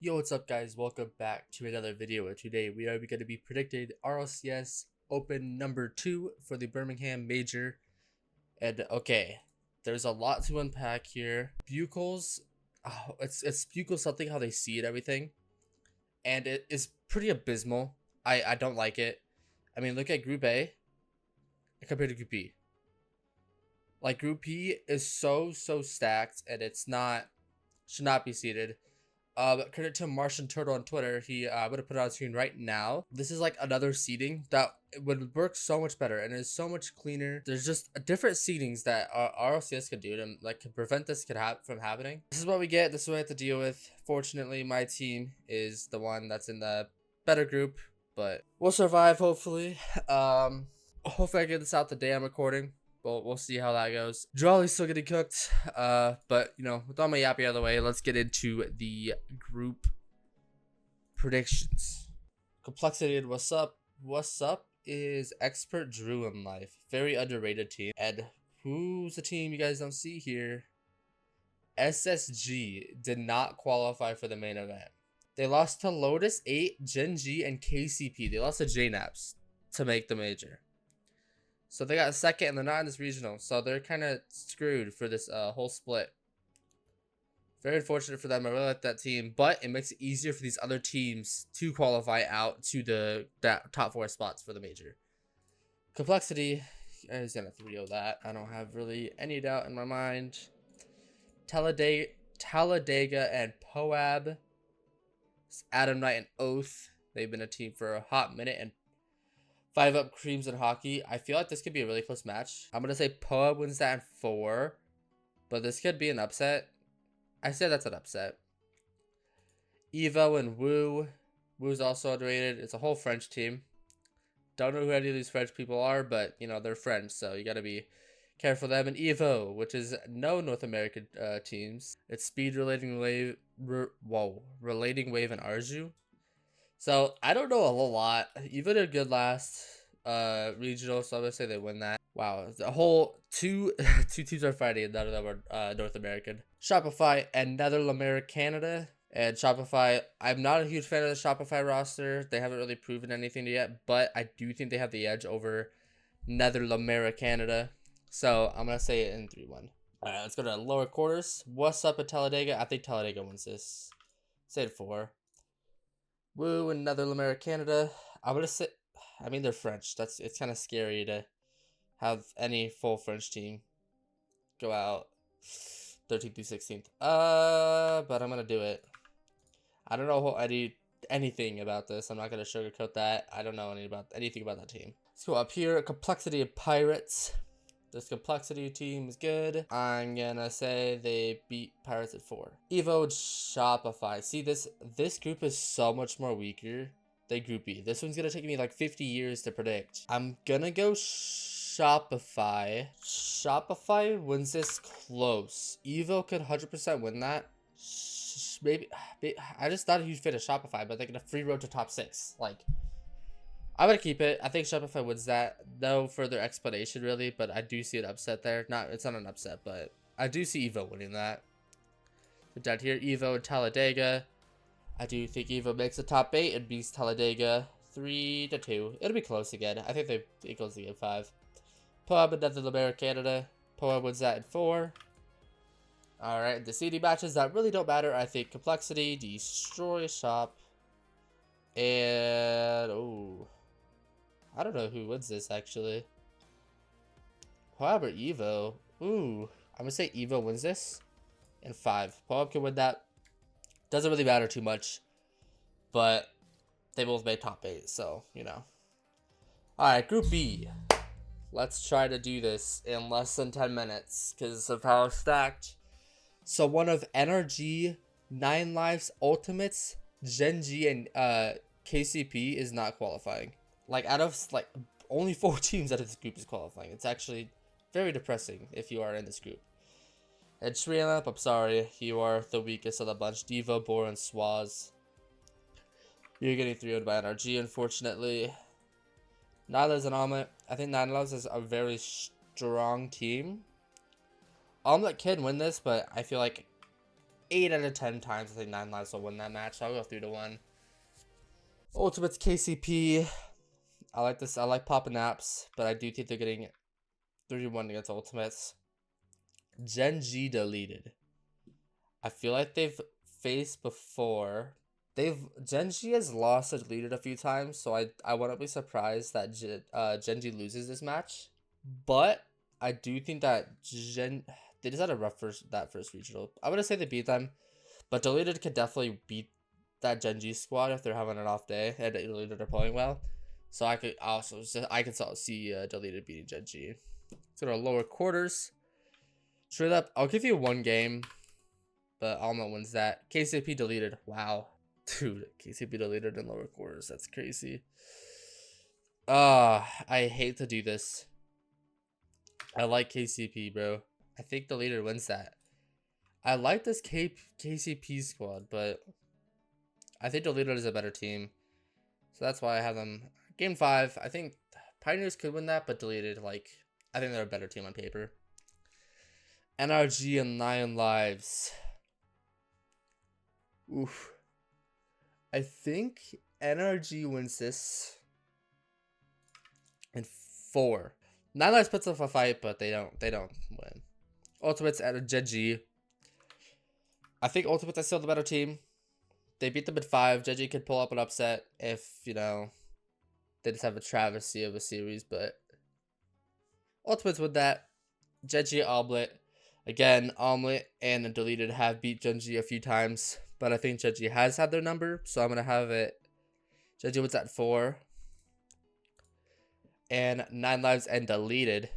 Yo, what's up guys? Welcome back to another video, and today we are going to be predicting RLCS Open number 2 for the Birmingham Major. And okay, there's a lot to unpack here. Buchholz, it's Buchholz something how they see it, everything. And it is pretty abysmal. I don't like it. I mean, look at Group A compared to Group B. Like, Group B is so stacked, and should not be seeded. Credit to Martian Turtle on Twitter. He would have put it on screen right now. This is like another seating that would work so much better and is so much cleaner. There's just different seatings that RLCS could do to like could prevent this from happening. This is what we get. This is what I have to deal with. Fortunately, my team is the one that's in the better group, but we'll survive. Hopefully, hopefully I get this out the day I'm recording. We'll see how that goes. Jolly's still getting cooked. But you know, with all my yappy out of the way, let's get into the group predictions. Complexity and what's up? What's up is Expert Drew in life. Very underrated team. And who's the team you guys don't see here? SSG did not qualify for the main event. They lost to Lotus 8, Gen G, and KCP. They lost to JNAPS to make the major. So they got second, and they're not in this regional. So they're kind of screwed for this whole split. Very unfortunate for them. I really like that team. But it makes it easier for these other teams to qualify out to the top 4 spots for the major. Complexity, I was going to 3-0 that. I don't have really any doubt in my mind. Talladega and Poab. Adam Knight and Oath. They've been a team for a hot minute. And 5-up Creams and Hockey. I feel like this could be a really close match. I'm going to say Poa wins that in 4. But this could be an upset. I say that's an upset. Evo and Woo. Woo's also underrated. It's a whole French team. Don't know who any of these French people are, but, you know, they're French. So you got to be careful of them. And Evo, which is no North American teams. It's Speed, Relating Wave, Relating Wave, and Arju. So I don't know a whole lot. Even a good last regional, so I'm gonna say they win that. Wow, the whole two teams are fighting, and none of them are North American. Shopify and Netherlands Canada. And Shopify, I'm not a huge fan of the Shopify roster. They haven't really proven anything yet, but I do think they have the edge over Netherlands Canada. So I'm gonna say it in 3-1. All right, let's go to lower quarters. What's up at Talladega? I think Talladega wins this. Say it 4. Woo and Netherlands Canada. I'm gonna say, I mean, they're French. It's kind of scary to have any full French team go out 13th through 16th. But I'm gonna do it. I don't know anything about this. I'm not gonna sugarcoat that. I don't know anything about that team. Let's go up here. Complexity of Pirates. This Complexity team is good. I'm gonna say they beat Pirates at 4. Evo Shopify. See, this group is so much more weaker than Group B. This one's gonna take me like 50 years to predict. I'm gonna go Shopify. Shopify wins this close. Evo could 100% win that. Maybe. I just not a huge fan of Shopify, but they're gonna free road to top 6. Like, I'm going to keep it. I think Shopify wins that. No further explanation, really, but I do see an upset there. It's not an upset, but I do see Evo winning that. So down here, Evo and Talladega. I do think Evo makes the top 8 and beats Talladega 3-2. It'll be close again. I think it goes to game 5. Poab and Netherlands Canada. Poab wins that in 4. Alright, the seeding matches that really don't matter. I think Complexity, Destroy Shop, and I don't know who wins this, actually. However, Evo. Ooh. I'm going to say Evo wins this in 5. Poab can win that. Doesn't really matter too much. But they both made top 8, so, you know. Alright, Group B. Let's try to do this in less than 10 minutes because of how stacked. So one of NRG, 9 Lives Ultimates, Gen G, and KCP is not qualifying. Like, out of, like, only 4 teams out of this group is qualifying. It's actually very depressing if you are in this group. And Shriamp, I'm sorry. You are the weakest of the bunch. Devo, Bor, and Swaz. You're getting 3-0'd by NRG, unfortunately. Nyla's and Omelet. I think Nyla's is a very strong team. Omelet can win this, but I feel like 8 out of 10 times I think 9 Lives will win that match. So I'll go 3-1. Ultimates KCP. I like this. I like popping naps, but I do think they're getting 3-1 against Ultimates. Gen G deleted. I feel like they've faced before. Gen G has lost or deleted a few times, so I wouldn't be surprised that Gen G loses this match. But I do think that they just had a rough that first regional. I would say they beat them, but deleted could definitely beat that Gen G squad if they're having an off day and deleted are playing well. So I could see deleted beating Gen G. So our lower quarters. Straight up, I'll give you one game, but Alma wins that. KCP deleted. Wow. Dude, KCP deleted in lower quarters. That's crazy. I hate to do this. I like KCP, bro. I think deleted wins that. I like this KCP squad, but I think deleted is a better team. So that's why I have them. Game 5, I think Pioneers could win that, but deleted, like, I think they're a better team on paper. NRG and 9 Lives. Oof. I think NRG wins this in 4. 9 Lives puts up a fight, but they don't win. Ultimates at Gen G. I think Ultimates are still the better team. They beat them in 5. Gen G could pull up an upset if, you know, they just have a travesty of a series, but Ultimates with that. Gen G Omelet. Again, Omelet and Deleted have beat Gen G a few times, but I think Gen G has had their number, so I'm going to have it. Gen G wins at 4. And 9 Lives and Deleted.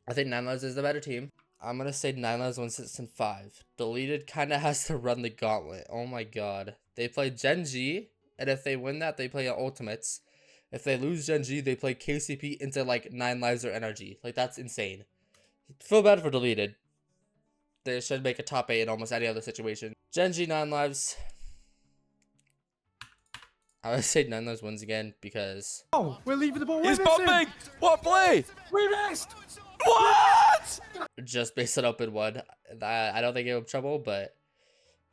I think 9 Lives is the better team. I'm going to say 9 Lives wins this in 5. Deleted kind of has to run the gauntlet. Oh my god. They play Gen G, and if they win that, they play Ultimates. If they lose Gen G, they play KCP into like 9 Lives or NRG. Like, that's insane. Feel bad for Deleted. They should make a top 8 in almost any other situation. Gen G 9 Lives. I would say 9 Lives wins again because... Oh, we're leaving the ball. He's bumping! What play? We missed! What? Just based on open one. I don't think it gave him trouble, but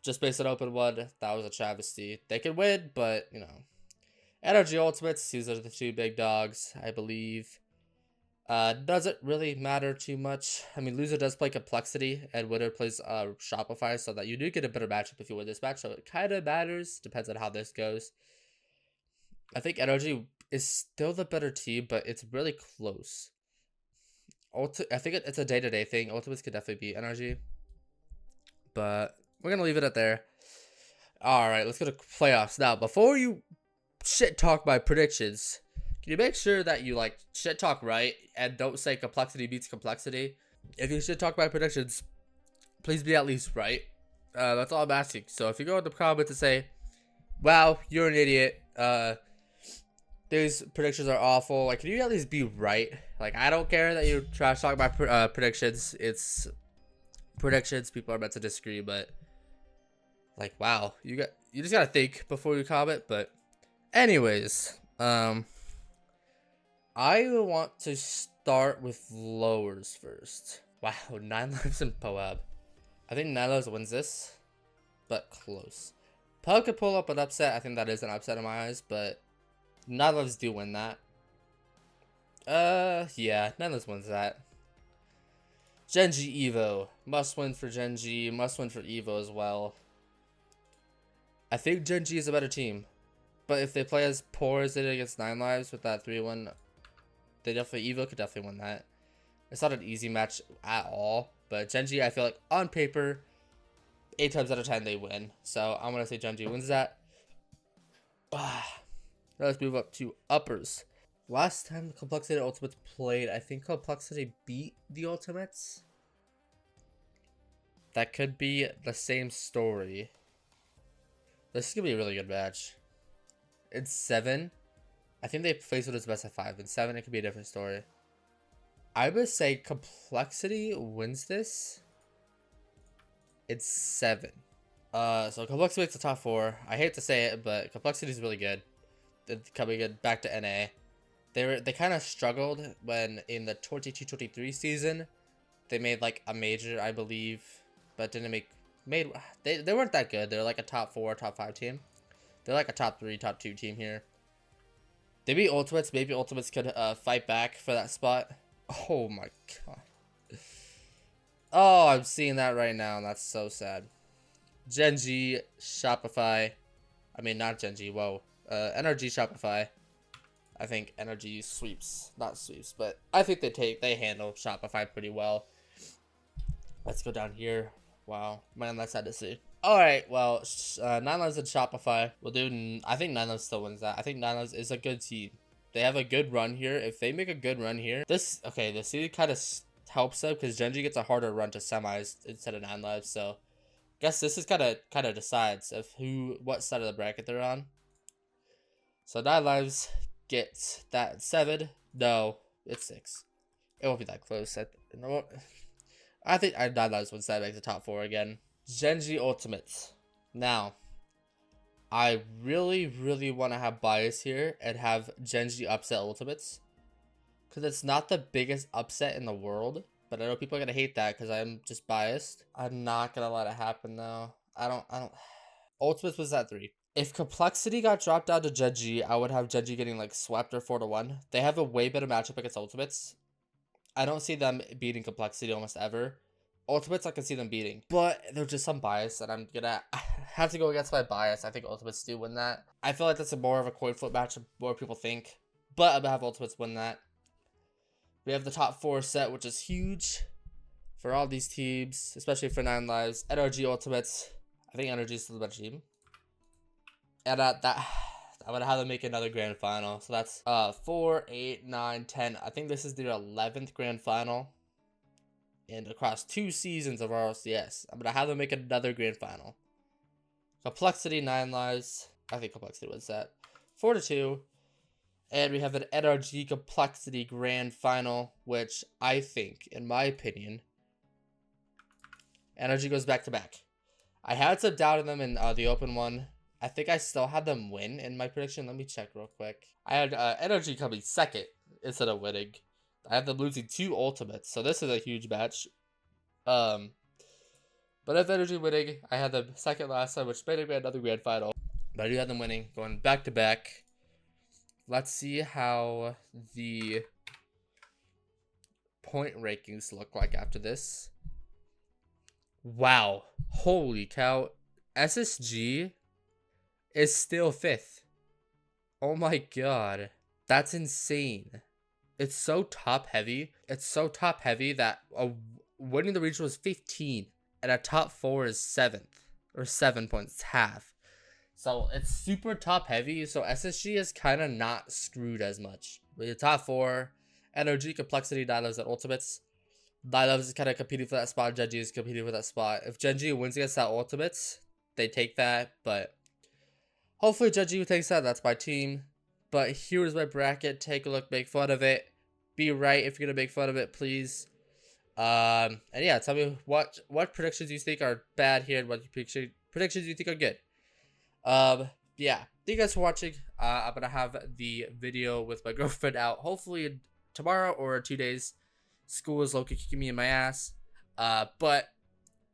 just based on open one, that was a travesty. They could win, but, you know. NRG Ultimates, these are the 2 big dogs, I believe. Doesn't really matter too much. I mean, loser does play Complexity, and winner plays Shopify, so that you do get a better matchup if you win this match, so it kind of matters. Depends on how this goes. I think NRG is still the better team, but it's really close. I think it's a day-to-day thing. Ultimates could definitely beat NRG, but we're going to leave it at there. Alright, let's go to playoffs. Now, before you shit talk my predictions... Can you make sure that you, like, shit talk right and don't say Complexity beats Complexity? If you shit talk my predictions, please be at least right. That's all I'm asking. So if you go in the comments and say, wow, you're an idiot, these predictions are awful, like, can you at least be right? Like, I don't care that you trash talk my predictions. It's predictions. People are meant to disagree, but, like, wow. You just gotta think before you comment, but anyways, I want to start with lowers first. Wow, 9 Lives in Poab. I think 9 Lives wins this, but close. Poab could pull up an upset. I think that is an upset in my eyes, but 9 Lives do win that. Yeah, 9 Lives wins that. Gen G Evo. Must win for Gen G. Must win for Evo as well. I think Gen G is a better team, but if they play as poor as they did against 9 Lives with that 3-1, Evo could definitely win that. It's not an easy match at all, but Gen G, I feel like on paper, 8 times out of 10 they win. So I'm gonna say Gen G wins that. Now let's move up to uppers. Last time the Complexity Ultimates played, I think Complexity beat the Ultimates. That could be the same story. This is gonna be a really good match. It's 7. I think they face with its best of 5. In 7, it could be a different story. I would say Complexity wins this. It's 7. So Complexity makes the top 4. I hate to say it, but Complexity is really good. They're coming back to NA. They kind of struggled when in the 22-23 season they made like a major, I believe, but didn't make made they weren't that good. They're like a top 4, top 5 team. They're like a top 3, top 2 team here. They beat Ultimates. Maybe Ultimates could fight back for that spot. Oh my god. Oh, I'm seeing that right now, and that's so sad. Gen G, Shopify. I mean, not Gen G. Whoa. NRG, Shopify. I think NRG sweeps, not sweeps, but I think they handle Shopify pretty well. Let's go down here. Wow, man, that's sad to see. All right, well, 9lives and Shopify will do. I think 9lives still wins that. I think 9lives is a good team. They have a good run here. If they make a good run here, the seed kind of helps them because Gen G gets a harder run to semis instead of 9lives. So, I guess this is kind of decides of what side of the bracket they're on. So 9lives gets that 7. No, it's 6. It won't be that close. I think 9lives wins that, makes the top 4 again. Gen G Ultimates. Now, I really, really want to have bias here and have Gen G upset Ultimates. Because it's not the biggest upset in the world. But I know people are going to hate that because I'm just biased. I'm not going to let it happen though. I don't. Ultimates was at 3. If Complexity got dropped down to Gen G, I would have Gen G getting like swept or 4-1. They have a way better matchup against Ultimates. I don't see them beating Complexity almost ever. Ultimates, I can see them beating. But there's just some bias, and I'm gonna have to go against my bias. I think Ultimates do win that. I feel like that's more of a coin flip match, more people think. But I'm gonna have Ultimates win that. We have the top 4 set, which is huge for all these teams, especially for 9lives. NRG Ultimates. I think NRG is still the better team. And I'm gonna have them make another grand final. So that's 4, 8, 9, 10. I think this is their 11th grand final. And across 2 seasons of RLCS, I'm gonna have them make another grand final. Complexity 9lives. I think Complexity wins that. 4-2. And we have an NRG Complexity grand final, which I think, in my opinion, NRG goes back to back. I had some doubt in them in the open one. I think I still had them win in my prediction. Let me check real quick. I had NRG coming second instead of winning. I have them losing 2 Ultimates, so this is a huge match. But if NRG winning, I had them second last time, which made it another grand final. But I do have them winning, going back to back. Let's see how the point rankings look like after this. Wow. Holy cow. SSG is still 5th. Oh my god. That's insane. It's so top heavy. It's so top heavy that winning the regional is 15 and a top 4 is 7th or 7 points, half. So it's super top heavy. So SSG is kind of not screwed as much. With the top 4, NRG, Complexity, 9lives, and Ultimates. 9lives is kind of competing for that spot. Gen G is competing for that spot. If Gen G wins against that Ultimates, they take that. But hopefully Gen G takes that. That's my team. But here's my bracket. Take a look. Make fun of it. Be right if you're going to make fun of it, please. And yeah, tell me what predictions you think are bad here and what predictions you think are good. Yeah, thank you guys for watching. I'm gonna have the video with my girlfriend out hopefully tomorrow or 2 days. School is low-key kicking me in my ass. But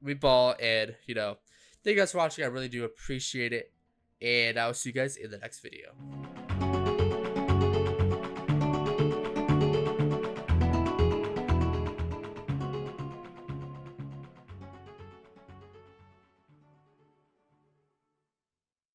we ball, and thank you guys for watching. I really do appreciate it, and I'll see you guys in the next video.